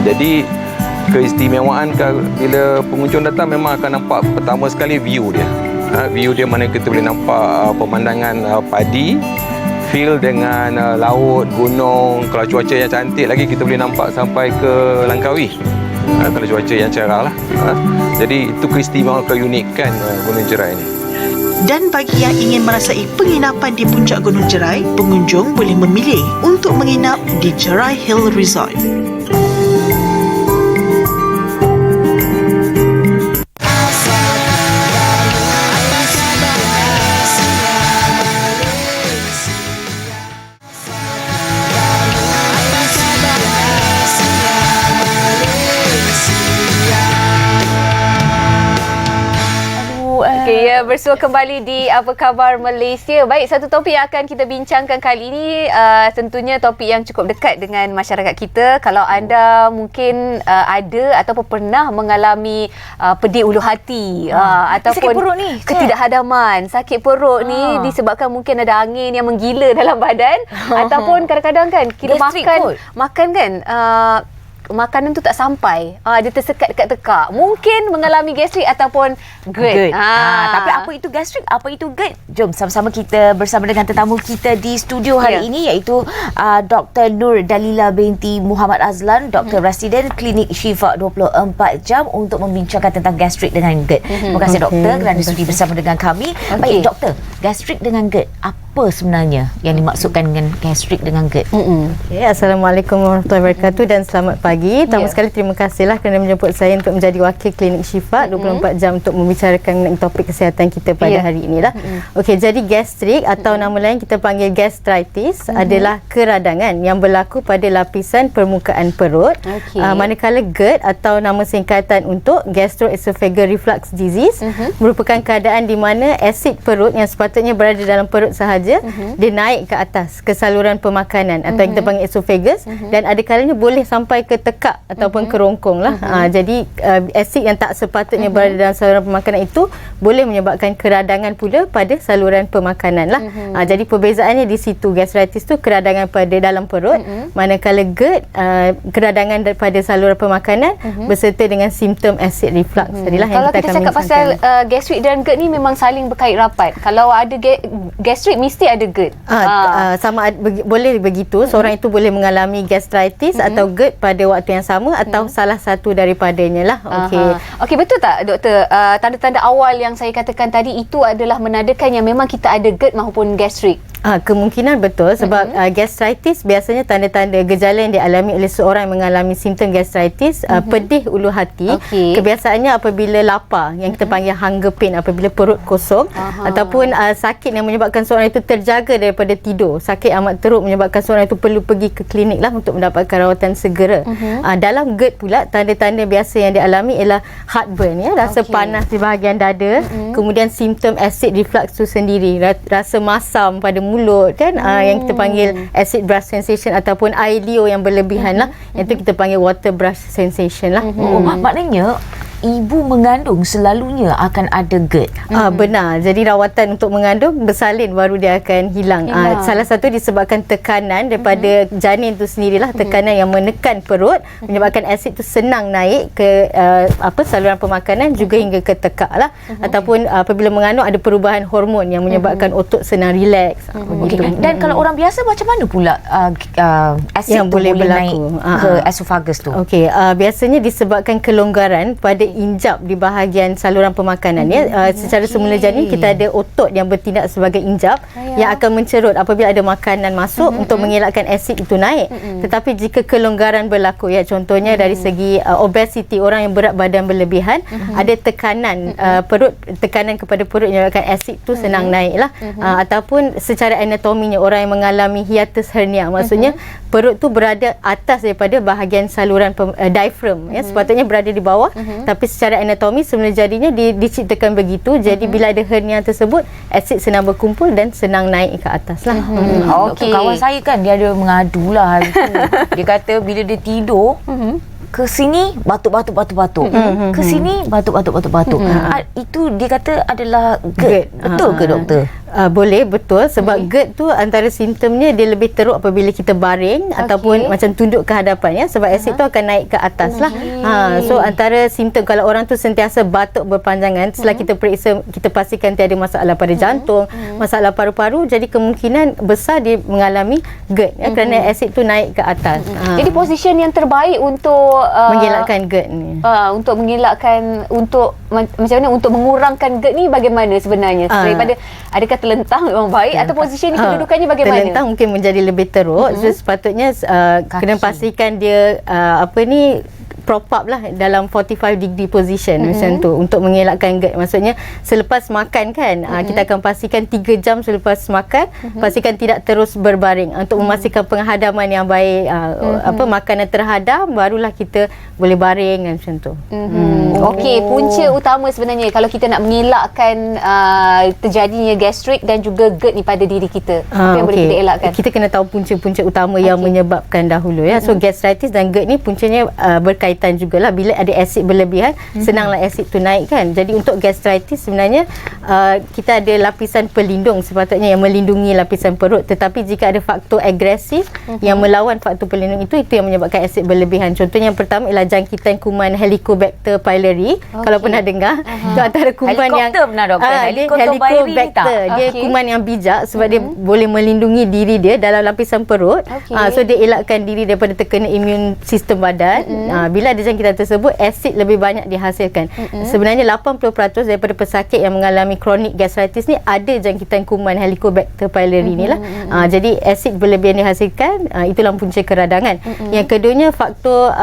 Jadi keistimewaan bila pengunjung datang memang akan nampak pertama sekali view dia. View dia mana kita boleh nampak pemandangan padi, feel dengan laut, gunung. Kalau cuaca yang cantik lagi kita boleh nampak sampai ke Langkawi. Kalau cuaca yang cerah lah. Jadi itu keistimewaan, keunikan Gunung Jerai ni. Dan bagi yang ingin merasai penginapan di puncak Gunung Jerai, pengunjung boleh memilih untuk menginap di Jerai Hill Resort. Bersua kembali di Apa Khabar Malaysia. Baik, satu topik yang akan kita bincangkan kali ini tentunya topik yang cukup dekat dengan masyarakat kita. Kalau anda mungkin ada ataupun pernah mengalami pedih ulu hati ataupun sakit perut ni, ketidakhadaman, sakit perut ni disebabkan mungkin ada angin yang menggila dalam badan ataupun kadang-kadang kan kita makan kan makanan tu tak sampai, dia tersekat dekat tekak, mungkin mengalami gastrik ataupun GERD. Tapi apa itu gastrik, apa itu GERD? Jom sama-sama kita bersama dengan tetamu kita di studio hari ini, iaitu Dr. Nur Dalila binti Muhammad Azlan, Dr. Residen Klinik Syifa 24 jam untuk membincangkan tentang gastrik dengan GERD. Terima kasih doktor kerana sudi bersama dengan kami. Baik doktor, gastrik dengan GERD, apa sebenarnya yang dimaksudkan dengan gastrik dengan GERD? Assalamualaikum warahmatullahi wabarakatuh dan selamat pagi. Pertama sekali terima kasihlah kerana menjemput saya untuk menjadi wakil Klinik Syifa 24 jam untuk membicarakan topik kesihatan kita pada hari inilah. Okey, jadi gastrik atau nama lain kita panggil gastritis adalah keradangan yang berlaku pada lapisan permukaan perut. Manakala GERD atau nama singkatan untuk gastroesophageal reflux disease merupakan keadaan di mana asid perut yang sepatutnya berada dalam perut sahaja dia naik ke atas ke saluran pemakanan atau yang kita panggil esophagus dan ada kalanya boleh sampai ke tekak ataupun kerongkong lah. Jadi asid yang tak sepatutnya berada dalam saluran pemakanan itu boleh menyebabkan keradangan pula pada saluran pemakanan lah. Jadi perbezaannya di situ, gastritis tu keradangan pada dalam perut, manakala GERD keradangan daripada saluran pemakanan berserta dengan simptom acid reflux. Tadilah yang kalau kita cakap pasal gastrik dan GERD ni memang saling berkait rapat. Kalau ada gastrik mesti ada GERD. Boleh begitu, seorang itu boleh mengalami gastritis atau GERD pada waktu yang sama atau salah satu daripadanya lah. Okey, betul tak doktor? Tanda-tanda awal yang saya katakan tadi itu adalah menandakan yang memang kita ada GERD maupun gastrik. Kemungkinan betul sebab gastritis biasanya tanda-tanda gejala yang dialami oleh seorang yang mengalami simptom gastritis, pedih ulu hati. Kebiasaannya apabila lapar yang kita panggil hunger pain, apabila perut kosong ataupun sakit yang menyebabkan seorang itu terjaga daripada tidur, sakit amat teruk menyebabkan seorang itu perlu pergi ke klinik lah untuk mendapatkan rawatan segera. Dalam GERD pula tanda-tanda biasa yang dialami ialah heartburn, rasa panas di bahagian dada, kemudian simptom acid reflux tu sendiri, rasa masam pada mulut kan, yang kita panggil acid brush sensation ataupun air liur yang berlebihan lah, yang tu kita panggil water brush sensation lah. Maknanya ibu mengandung selalunya akan ada GERD. Benar. Jadi rawatan untuk mengandung bersalin baru dia akan hilang. Salah satu disebabkan tekanan daripada janin tu sendirilah, tekanan yang menekan perut menyebabkan asid tu senang naik ke saluran pemakanan juga hingga ke tekak lah. Ataupun apabila mengandung ada perubahan hormon yang menyebabkan otot senang relax. Dan kalau orang biasa macam mana pula asid yang tu boleh boleh naik berlaku ke esophagus tu? Okey, biasanya disebabkan kelonggaran pada injap di bahagian saluran pemakanan secara semula janin kita ada otot yang bertindak sebagai injap yang akan mencerut apabila ada makanan masuk untuk mengelakkan asid itu naik. Tetapi jika kelonggaran berlaku contohnya dari segi obesity, orang yang berat badan berlebihan, ada tekanan perut, tekanan kepada perut yang menyebabkan asid tu senang naik lah. Ataupun secara anatominya orang yang mengalami hiatus hernia, maksudnya perut tu berada atas daripada bahagian saluran diaphragm, sepatutnya berada di bawah, tapi secara anatomi semula jadinya diciptakan begitu. Jadi bila ada hernia tersebut, asid senang berkumpul dan senang naik ke atas lah. Doktor, kawan saya kan dia ada mengadu lah hari tu. Dia kata bila dia tidur, ke sini batuk-batuk. Ke sini batuk-batuk. Itu dia kata adalah GERD. Betul ke doktor? Boleh, betul. Sebab GERD tu antara simptomnya dia lebih teruk apabila kita baring ataupun macam tunduk ke hadapan sebab asid tu akan naik ke atas lah. So antara simptom kalau orang tu sentiasa batuk berpanjangan, setelah kita periksa, kita pastikan tiada masalah pada jantung, masalah paru-paru, jadi kemungkinan besar dia mengalami GERD kerana asid tu naik ke atas. Jadi position yang terbaik untuk mengelakkan GERD ni, untuk mengelakkan, untuk macam mana untuk mengurangkan GERD ni bagaimana sebenarnya? Daripada adakah terlentang memang baik atau posisi ni kedudukannya bagaimana? Terlentang mungkin menjadi lebih teruk. So sepatutnya kena pastikan dia prop up lah dalam 45 degree position macam tu untuk mengelakkan GERD. Maksudnya selepas makan kan, kita akan pastikan 3 jam selepas makan, pastikan tidak terus berbaring untuk memastikan penghadaman yang baik. Makanan terhadam, barulah kita boleh baring macam tu. Okey, punca utama sebenarnya kalau kita nak mengelakkan terjadinya gastrik dan juga GERD ni pada diri kita, apa yang boleh kita elakkan? Kita kena tahu punca-punca utama yang menyebabkan dahulu So gastritis dan GERD ni puncanya berkaitan jugalah. Bila ada asid berlebihan, senanglah asid tu naik kan. Jadi untuk gastritis sebenarnya kita ada lapisan pelindung sepatutnya yang melindungi lapisan perut, tetapi jika ada faktor agresif yang melawan faktor pelindung itu yang menyebabkan asid berlebihan. Contohnya yang pertama ialah jangkitan kuman Helicobacter pylori. Kalau pernah dengar, itu antara kuman yang Helicobacter. Dia kuman yang bijak sebab dia boleh melindungi diri dia dalam lapisan perut. So dia elakkan diri daripada terkena imun sistem badan. Bila ada jangkitan tersebut, asid lebih banyak dihasilkan. Sebenarnya 80% daripada pesakit yang mengalami chronic gastritis ni ada jangkitan kuman Helicobacter pylori ni lah. Jadi asid berlebihan dihasilkan, itulah punca keradangan. Yang keduanya faktor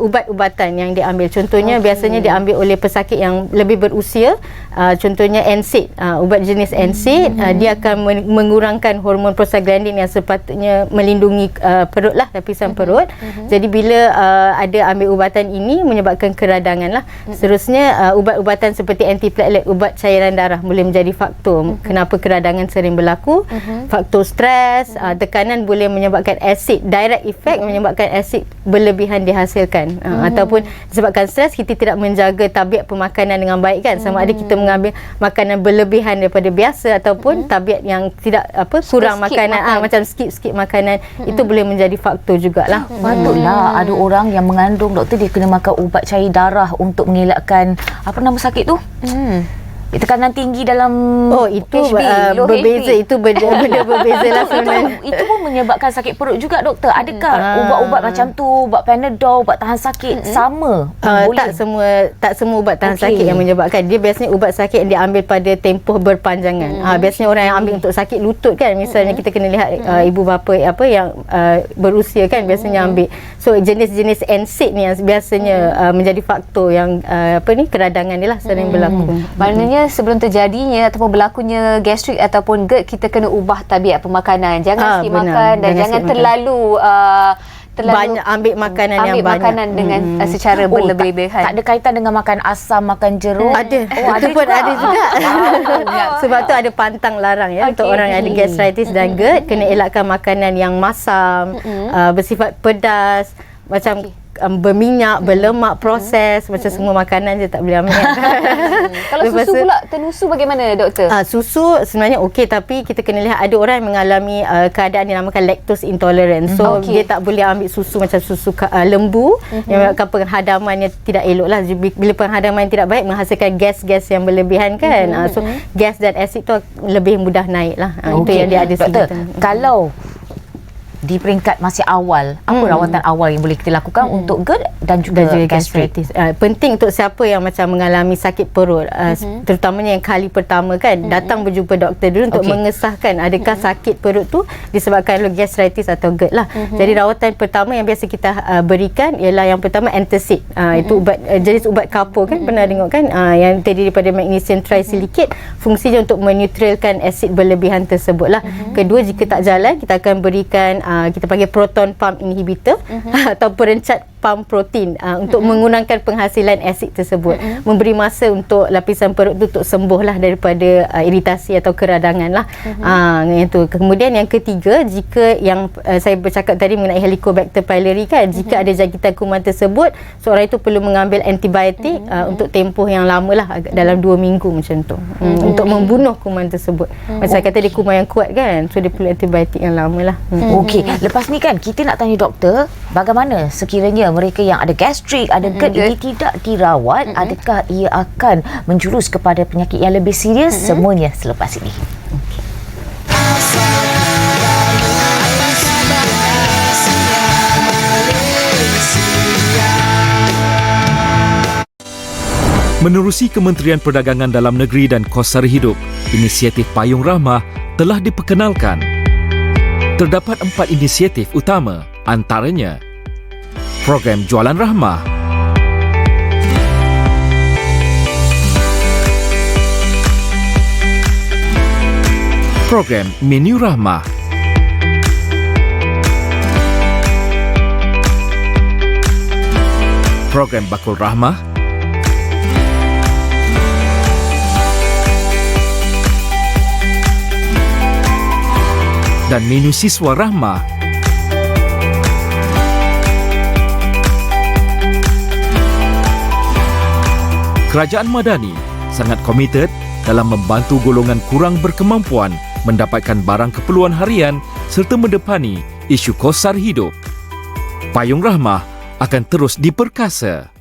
ubat-ubatan yang diambil. Contohnya biasanya diambil oleh pesakit yang lebih berusia. Contohnya NSAID, ubat jenis NSAID, dia akan mengurangkan hormon prostaglandin yang sepatutnya melindungi perut lah, lapisan perut. Jadi bila ada ambil ubatan ini menyebabkan keradangan lah. Seterusnya ubat-ubatan seperti antiplatelet, ubat cairan darah boleh menjadi faktor kenapa keradangan sering berlaku. Faktor stres, tekanan boleh menyebabkan asid, direct effect menyebabkan asid berlebihan dihasilkan. Ataupun disebabkan stres, kita tidak menjaga tabiat pemakanan dengan baik kan, sama ada kita mengambil makanan berlebihan daripada biasa ataupun tabiat yang tidak kurang makanan, macam skip makanan, itu boleh menjadi faktor jugalah. Patutlah ada orang yang mengandung, doktor, dia kena makan ubat cair darah untuk mengelakkan apa nama sakit tu? Tekanan tinggi dalam itu berbeza, itu benda berbeza lah sebenarnya. Itu pun menyebabkan sakit perut juga, doktor. Adakah ubat-ubat macam tu, ubat Panadol, ubat tahan sakit sama? Tak semua ubat tahan sakit yang menyebabkan. Dia biasanya ubat sakit yang diambil pada tempoh berpanjangan. Biasanya orang yang ambil untuk sakit lutut kan, misalnya kita kena lihat ibu bapa yang berusia kan biasanya ambil. So jenis-jenis NSAID ni yang biasanya menjadi faktor yang keradangan dia lah sering berlaku. Maknanya sebelum terjadinya ataupun berlakunya gastrik ataupun GERD, kita kena ubah tabiat pemakanan. Jangan sikit makan dan jangan terlalu banyak ambil makanan yang banyak. Makanan dengan secara berlebihan. Tak ada kaitan dengan makan asam, makan jeruk. Ada. Itu pun ada juga. Sebab tu ada pantang larang untuk orang yang ada gastritis dan GERD, kena elakkan makanan yang masam, bersifat pedas, macam berminyak, berlemak, proses, macam semua makanan je tak boleh ambil. Kalau Lepas susu tu- pula, tenusu bagaimana doktor? Susu sebenarnya okey, tapi kita kena lihat ada orang yang mengalami keadaan yang dinamakan lactose intolerance. So dia tak boleh ambil susu macam susu lembu yang menyebabkan penghadaman yang tidak elok lah. Bila penghadaman yang tidak baik menghasilkan gas-gas yang berlebihan kan. So gas dan asid tu lebih mudah naik lah. Itu yang dia ada Doktor, segi. kalau di peringkat masih awal, apa rawatan awal yang boleh kita lakukan untuk GERD dan juga gastritis? Penting untuk siapa yang macam mengalami sakit perut, terutamanya yang kali pertama kan, datang berjumpa doktor dulu untuk mengesahkan adakah sakit perut tu disebabkan oleh gastritis atau GERD lah. Jadi rawatan pertama yang biasa kita berikan ialah yang pertama antacid. Itu ubat, jenis ubat kapur kan, pernah tengok kan, yang terdiri daripada magnesium trisilicate. Fungsinya untuk menetralkan asid berlebihan tersebut lah. Kedua, jika tak jalan, kita akan berikan kita panggil proton pump inhibitor atau perencat pump protein untuk mengurangkan penghasilan asid tersebut, memberi masa untuk lapisan perut tu untuk sembuh lah daripada iritasi atau keradangan lah. Itu. Kemudian yang ketiga, jika yang saya bercakap tadi mengenai Helicobacter pylori kan, jika ada jangkitan kuman tersebut, seorang itu perlu mengambil antibiotik untuk tempoh yang lama lah, dalam 2 minggu macam tu, untuk membunuh kuman tersebut. Macam saya kata dia kuman yang kuat kan, so dia perlu antibiotik yang lama lah. Okey, lepas ni kan kita nak tanya doktor, bagaimana sekiranya mereka yang ada gastrik, ada GERD ini tidak dirawat, adakah ia akan menjurus kepada penyakit yang lebih serius? Semuanya selepas ini. Menerusi Kementerian Perdagangan Dalam Negeri dan Kos Sara Hidup, inisiatif Payung Rahmah telah diperkenalkan. Terdapat 4 inisiatif utama, antaranya program Jualan Rahmah, program Menu Rahmah, program Bakul Rahmah, dan Menu Siswa Rahmah. Kerajaan Madani sangat komited dalam membantu golongan kurang berkemampuan mendapatkan barang keperluan harian serta mendepani isu kos sara hidup. Payung Rahmah akan terus diperkasa.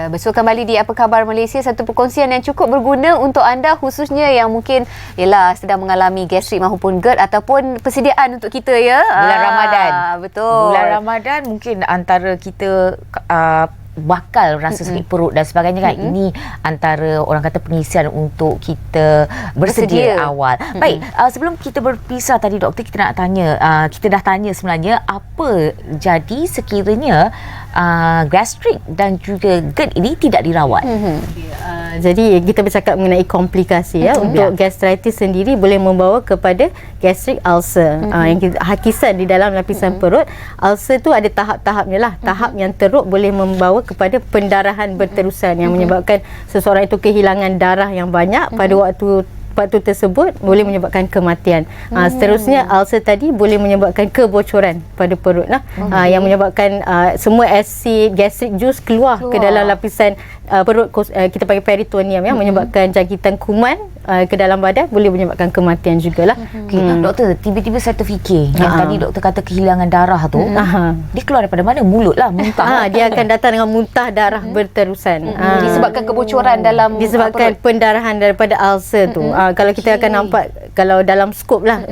Bersua kembali di Apa Khabar Malaysia, satu perkongsian yang cukup berguna untuk anda, khususnya yang mungkin sedang mengalami gastrik maupun GERD ataupun persediaan untuk kita ya. Bulan Ramadan. Betul. Bulan Ramadan mungkin antara kita bakal rasa sakit perut dan sebagainya kan. Ini antara orang kata pengisian untuk kita bersedia awal. Baik, sebelum kita berpisah tadi doktor, kita nak tanya, kita dah tanya sebenarnya apa jadi sekiranya gastrik dan juga GERD ini tidak dirawat. Jadi kita bercakap mengenai komplikasi untuk gastritis sendiri boleh membawa kepada gastric ulcer. Yang hakisan di dalam lapisan perut. Ulcer tu ada tahap-tahapnya lah. Tahap yang teruk boleh membawa kepada pendarahan berterusan yang menyebabkan seseorang itu kehilangan darah yang banyak pada waktu tersebut, boleh menyebabkan kematian. Seterusnya ulcer tadi boleh menyebabkan kebocoran pada perut lah, yang menyebabkan semua asid gastric juice keluar ke dalam lapisan perut, kita panggil peritoneum, yang menyebabkan jangkitan kuman ke dalam badan, boleh menyebabkan kematian jugalah. Doktor, tiba-tiba saya terfikir yang tadi doktor kata kehilangan darah tu, dia keluar daripada mana? Mulut lah, muntah. Dia akan datang dengan muntah darah berterusan. Disebabkan kebocoran dalam disebabkan perut. Pendarahan daripada ulcer tu. Kalau kita akan nampak, kalau dalam skop lah,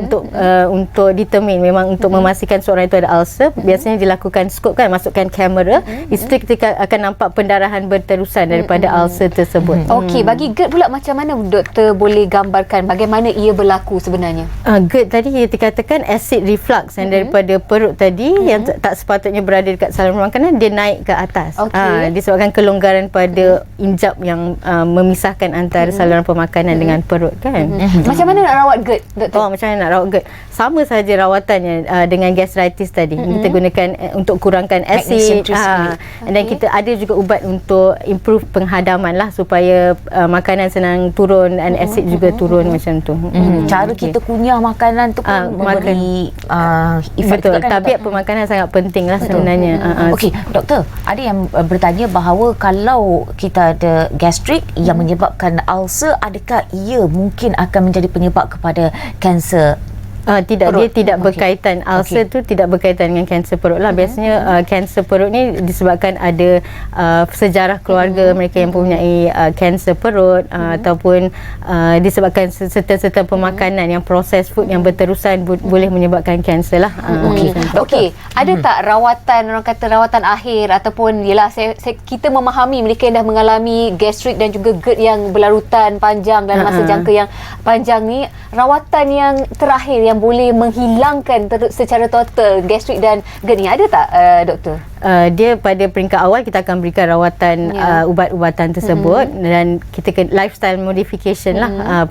untuk determine, memang untuk memastikan seorang itu ada ulcer, biasanya dilakukan skop kan, masukkan kamera, di situ kita akan nampak pendarahan berterusan daripada ulcer tersebut. Okey, bagi GERD pula macam mana doktor boleh gambarkan bagaimana ia berlaku sebenarnya? GERD tadi kita katakan acid reflux yang daripada perut tadi yang tak sepatutnya berada dekat saluran makanan, dia naik ke atas. Disebabkan kelonggaran pada injap yang memisahkan antara saluran pemakanan dengan perut kan. Macam mana nak rawat rawat GERD, Doktor? Macam mana nak rawat GERD? Sama saja rawatannya dengan gastritis tadi. Kita gunakan untuk kurangkan asid. Dan kita ada juga ubat untuk improve penghadaman lah, supaya makanan senang turun dan asid juga turun macam tu. Cara kita kunyah makanan tu pun memberi efek. Betul. Tabiat pemakanan sangat penting lah sebenarnya. Okey, doktor, ada yang bertanya bahawa kalau kita ada gastrik yang menyebabkan ulcer, adakah ia mungkin akan menjadi penyebab kepada kanser? Tidak, perut. Dia tidak berkaitan. Ulcer tu tidak berkaitan dengan kanser perut lah. Biasanya kanser perut ni disebabkan ada sejarah keluarga mereka yang mempunyai kanser perut, ataupun disebabkan serta-serta pemakanan yang processed food yang berterusan boleh menyebabkan kanser lah. Okey, ada tak rawatan, orang kata rawatan akhir, ataupun yelah kita memahami mereka yang dah mengalami gastrik dan juga GERD yang berlarutan panjang dalam masa jangka yang panjang ni, rawatan yang terakhir yang boleh menghilangkan secara total gastrik dan GERD ni ada tak, doktor? Dia pada peringkat awal kita akan berikan rawatan ubat-ubatan tersebut, dan kita lifestyle modification lah,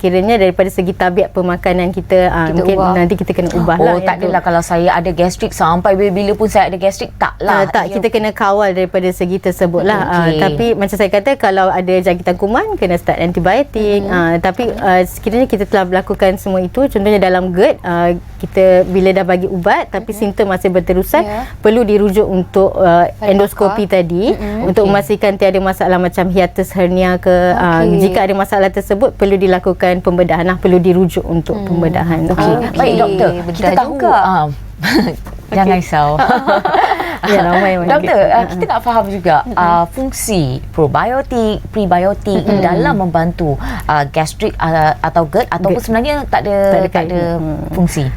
kiranya daripada segi tabiat pemakanan kita mungkin ubah. Nanti kita kena ubah lah. Tak adalah kalau saya ada gastrik sampai bila pun saya ada gastrik, taklah. Kita kena kawal daripada segi tersebut lah. Tapi macam saya kata, kalau ada jangkitan kuman kena start antibiotik. Tapi sekiranya kita telah melakukan semua itu, contohnya dalam GERD, kita bila dah bagi ubat tapi simptom masih berterusan, perlu dirujuk untuk endoskopi tadi, untuk memastikan tiada masalah macam hiatus hernia ke. Jika ada masalah tersebut, perlu dilakukan pembedahan lah, perlu dirujuk untuk pembedahan. Baik doktor, kita tahu jangan risau. Doktor, kita nak faham juga fungsi probiotik, prebiotik dalam membantu gastrik atau GERD, ataupun sebenarnya tak ada fungsi.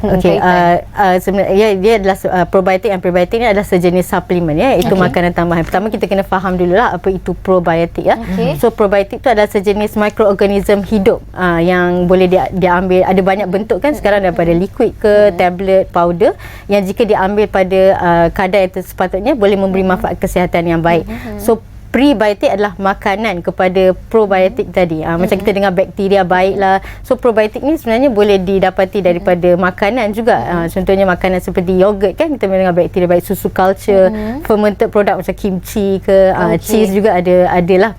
Sebenarnya dia adalah probiotik dan prebiotik ni adalah sejenis suplemen ya, itu makanan tambahan. Pertama kita kena faham dululah apa itu probiotik ya. So probiotik tu adalah sejenis mikroorganism hidup yang boleh diambil, ada banyak bentuk kan sekarang, daripada liquid ke tablet, powder, yang jika diambil pada kadar yang sepatutnya boleh memberi manfaat kesihatan yang baik. So prebiotik adalah makanan kepada probiotik tadi. Macam kita dengar bakteria baiklah. So probiotik ni sebenarnya boleh didapati daripada makanan juga. Contohnya makanan seperti yogurt kan, kita dengar bakteria baik, susu culture, fermented produk macam kimchi ke, cheese juga adalah.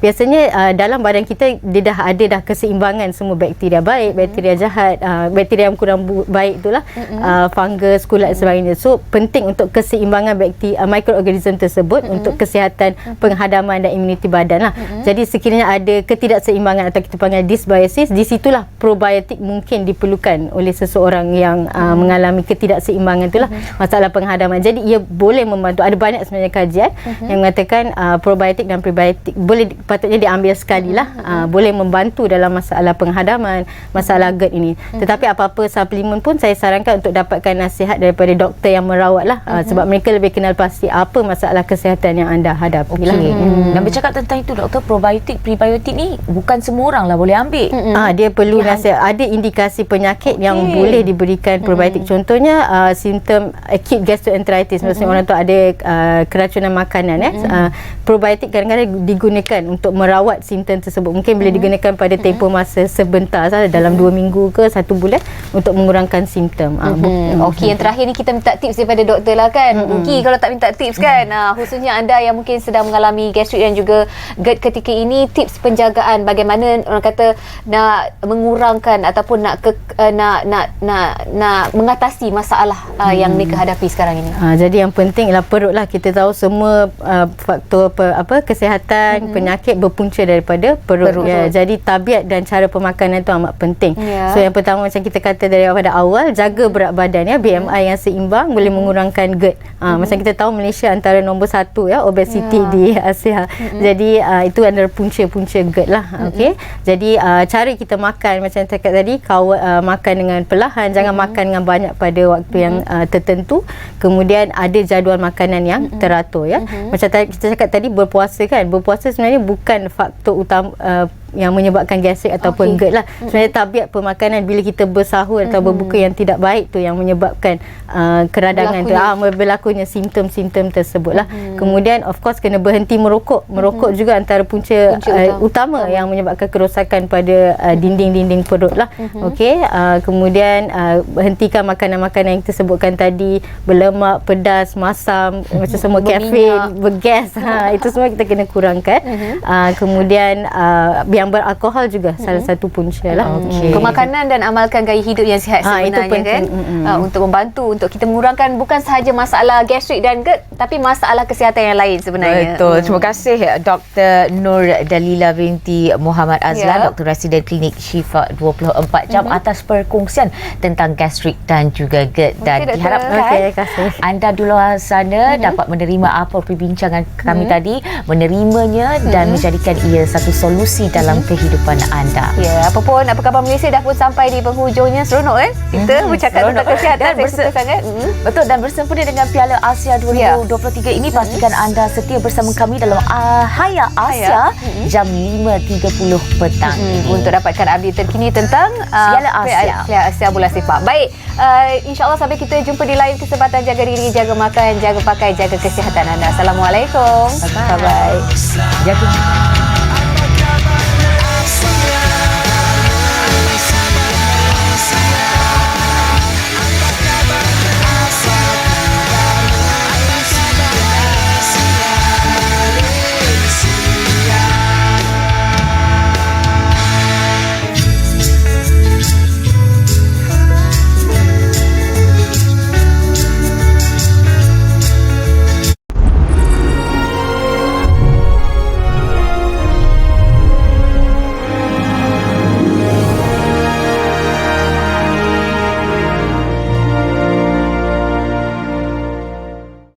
Biasanya dalam badan kita dia dah ada keseimbangan semua bakteria baik, bakteria jahat, bakteria yang kurang baik itulah, fungus, kulat dan sebagainya. So penting untuk keseimbangan bakteria, mikroorganism tersebut untuk kesihatan penghadaman dan imuniti badan lah. Jadi sekiranya ada ketidakseimbangan atau kita panggil dysbiosis, di situlah probiotik mungkin diperlukan oleh seseorang yang mengalami ketidakseimbangan itulah, masalah penghadaman. Jadi ia boleh membantu. Ada banyak sebenarnya kajian yang mengatakan probiotik dan prebiotik patutnya diambil sekali lah, boleh membantu dalam masalah penghadaman, masalah GERD ini. Tetapi apa-apa suplemen pun saya sarankan untuk dapatkan nasihat daripada doktor yang merawat lah, sebab mereka lebih kenal pasti apa masalah kesihatan yang anda hadapi lah. Dan bercakap tentang itu doktor, probiotik, prebiotik ni bukan semua orang lah boleh ambil. Dia perlu nasihat. Ada indikasi penyakit yang boleh diberikan probiotik. Contohnya simptom acute gastroenteritis, maksudnya orang tu ada keracunan makanan. Probiotik kadang-kadang digunakan untuk merawat simptom tersebut. Mungkin boleh digunakan pada tempoh masa sebentar sahaja, dalam 2 minggu ke 1 bulan, untuk mengurangkan simptom. Okey, yang terakhir ni kita minta tips daripada doktor lah kan. Rugi kalau tak minta tips kan. Khususnya anda yang mungkin sedang mengalami gastrik dan juga GERD ketika ini, tips penjagaan bagaimana orang kata nak mengurangkan ataupun nak mengatasi masalah yang mereka hadapi sekarang ini. Jadi yang penting ialah perut lah. Kita tahu semua faktor kesihatan, penyakit berpunca daripada perut. Jadi tabiat dan cara pemakanan itu amat penting. So yang pertama macam kita kata daripada awal, jaga berat badan ya, BMI yang seimbang boleh mengurangkan GERD. Macam kita tahu Malaysia antara nombor 1 ya obesiti di Asia. Jadi itu adalah punca-punca GERD lah. Jadi cara kita makan macam saya cakap tadi, makan dengan perlahan, jangan makan dengan banyak pada waktu yang tertentu. Kemudian ada jadual makanan yang teratur ya. Macam kita cakap tadi, berpuasa kan, berpuasa sebenarnya bukan faktor utama, yang menyebabkan gastrik ataupun GERD lah. Sebenarnya tabiat pemakanan bila kita bersahur atau berbuka yang tidak baik tu yang menyebabkan keradangan berlakunya simptom-simptom tersebut lah. Kemudian of course kena berhenti merokok. Merokok juga antara punca utama yang menyebabkan kerosakan pada dinding-dinding perut lah. Okey, kemudian hentikan makanan-makanan yang kita sebutkan tadi, berlemak, pedas, masam, macam semua kafein, bergas. Itu semua kita kena kurangkan. Kemudian yang beralkohol juga salah satu punca lah. Pemakanan dan amalkan gaya hidup yang sihat sebenarnya kan, untuk membantu untuk kita mengurangkan bukan sahaja masalah gastrik dan GERD tapi masalah kesihatan yang lain sebenarnya. Betul. Terima kasih Dr. Nur Dalila binti Muhammad Azlan, Dr. Residen Klinik Syifa 24 jam atas perkongsian tentang gastrik dan juga GERD, dan diharapkan anda di luar sana dapat menerima apa perbincangan kami tadi, menerimanya dan menjadikan ia satu solusi dalam kehidupan anda. Ya, apa khabar Malaysia dah pun sampai di penghujungnya. Seronok kita bercakap tentang kesihatan. Sangat. Betul, dan bersempena dengan Piala Asia 2023 ini, pastikan anda setia bersama kami dalam Haya Asia jam 5.30 petang untuk dapatkan update terkini tentang Piala Asia bola sepak. Baik, insyaAllah sampai kita jumpa di lain kesempatan. Jaga diri, jaga makan, jaga pakai, jaga kesihatan anda. Assalamualaikum. Bye-bye. Jaga